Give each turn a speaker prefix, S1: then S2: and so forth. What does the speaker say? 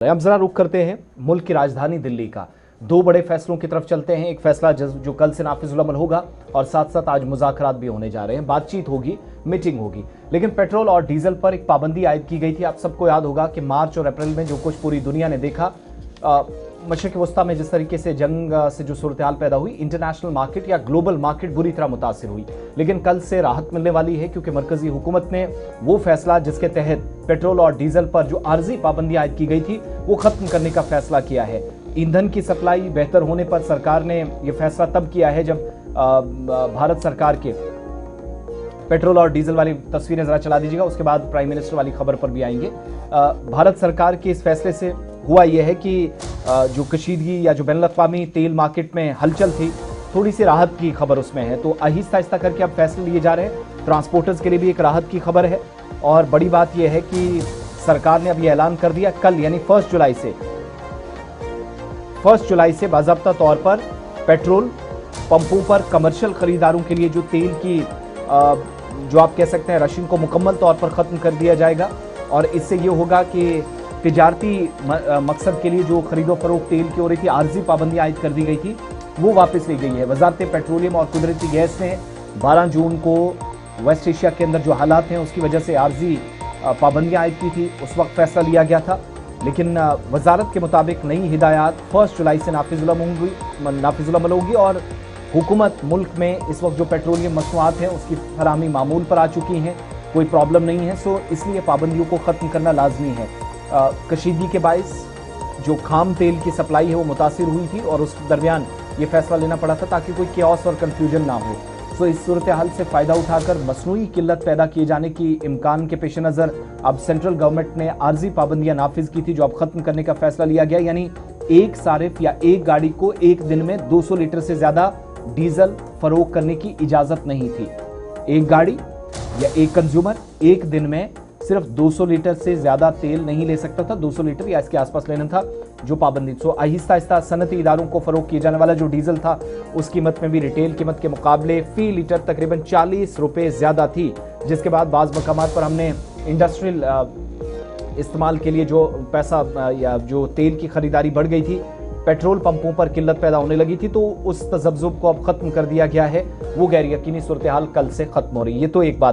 S1: अब जरा रुख करते हैं मुल्क की राजधानी दिल्ली का। दो बड़े फैसलों की तरफ चलते हैं। एक फैसला जो कल से नाफिजुल अमल होगा और साथ साथ आज मुज़ाकरात भी होने जा रहे हैं, बातचीत होगी, मीटिंग होगी। लेकिन पेट्रोल और डीजल पर एक पाबंदी आयद की गई थी। आप सबको याद होगा कि मार्च और अप्रैल में जो कुछ पूरी दुनिया ने देखा, मशरिक़ वस्ता में जिस तरीके से जंग से जो सूरत हाल पैदा हुई, इंटरनेशनल मार्केट या ग्लोबल मार्केट बुरी तरह मुतासिर हुई। लेकिन कल से राहत मिलने वाली है क्योंकि मरकजी हुकूमत ने वो फैसला जिसके तहत पेट्रोल और डीजल पर जो आर्जी पाबंदी आयद की गई थी वो खत्म करने का फैसला किया है। ईंधन की सप्लाई बेहतर होने पर सरकार ने यह फैसला तब किया है जब भारत सरकार के पेट्रोल और डीजल वाली तस्वीरें जरा चला दीजिएगा, उसके बाद प्राइम मिनिस्टर वाली खबर पर भी आएंगे। भारत सरकार के इस फैसले से हुआ यह है कि जो कशीदगी या जो बैनुल-अक़वामी तेल मार्केट में हलचल थी, थोड़ी सी राहत की खबर उसमें है। तो आहिस्ता आहिस्ता करके अब फैसले लिए जा रहे हैं। ट्रांसपोर्टर्स के लिए भी एक राहत की खबर है और बड़ी बात यह है कि सरकार ने अब यह ऐलान कर दिया कल यानी 1 जुलाई से बाज़ाब्ता तौर पर पेट्रोल पंपों पर कमर्शियल खरीदारों के लिए जो तेल की जो आप कह सकते हैं राशन को मुकम्मल तौर पर ख़त्म कर दिया जाएगा। और इससे ये होगा कि तिजारती मकसद के लिए जो खरीदो फरोख्त तेल की हो रही थी, आर्जी पाबंदी आयद कर दी गई थी, वो वापस ली गई है। वजारत पेट्रोलियम और कुदरती गैस ने 12 जून को वेस्ट एशिया के अंदर जो हालात हैं उसकी वजह से आर्जी पाबंदियाँ आयद की थी, उस वक्त फैसला लिया गया था। लेकिन वजारत के मुताबिक नई हिदायत 1 जुलाई से नाफिजुल अमल होगी और हुकूमत मुल्क में इस वक्त जो पेट्रोलियम मसनूआत हैं उसकी फराहमी मामूल पर आ चुकी हैं, कोई प्रॉब्लम नहीं है। सो इसलिए पाबंदियों को ख़त्म करना लाजमी है। कशीदगी के बाइस जो खाम तेल की सप्लाई है वो मुतासिर हुई थी और उस दरमियान ये फैसला लेना पड़ा था ताकि कोई क्यास और कन्फ्यूजन ना हो। सो इस सूरत हाल से फ़ायदा उठाकर मसनूई किल्लत पैदा किए जाने की इम्कान के पेश नज़र अब सेंट्रल गवर्नमेंट ने आर्जी पाबंदियाँ नाफिज की थी जो अब ख़त्म करने का फैसला लिया गया। यानी एक सारिफ या एक गाड़ी को एक दिन में 200 लीटर से ज़्यादा डीजल फरोख्त करने की इजाज़त नहीं थी। एक गाड़ी या एक कंज्यूमर एक दिन में सिर्फ 200 लीटर से ज़्यादा तेल नहीं ले सकता था, 200 लीटर या इसके आसपास लेना था जो पाबंदी। सो आहिस्ता आहिस्ता सनती इदारों को फरोख्त किए जाने वाला जो डीजल था उस कीमत में भी रिटेल कीमत के मुकाबले फी लीटर तकरीबन 40 रुपये ज़्यादा थी, जिसके बाद बाज़ मकामात पर हमने इंडस्ट्रियल इस्तेमाल के लिए जो पैसा या जो तेल की खरीदारी बढ़ गई थी, पेट्रोल पंपों पर किल्लत पैदा होने लगी थी, तो उस तज़ब्ज़ुब को अब ख़त्म कर दिया गया है। वो गैर यकीनी सूरत हाल कल से ख़त्म हो रही है। ये तो एक बात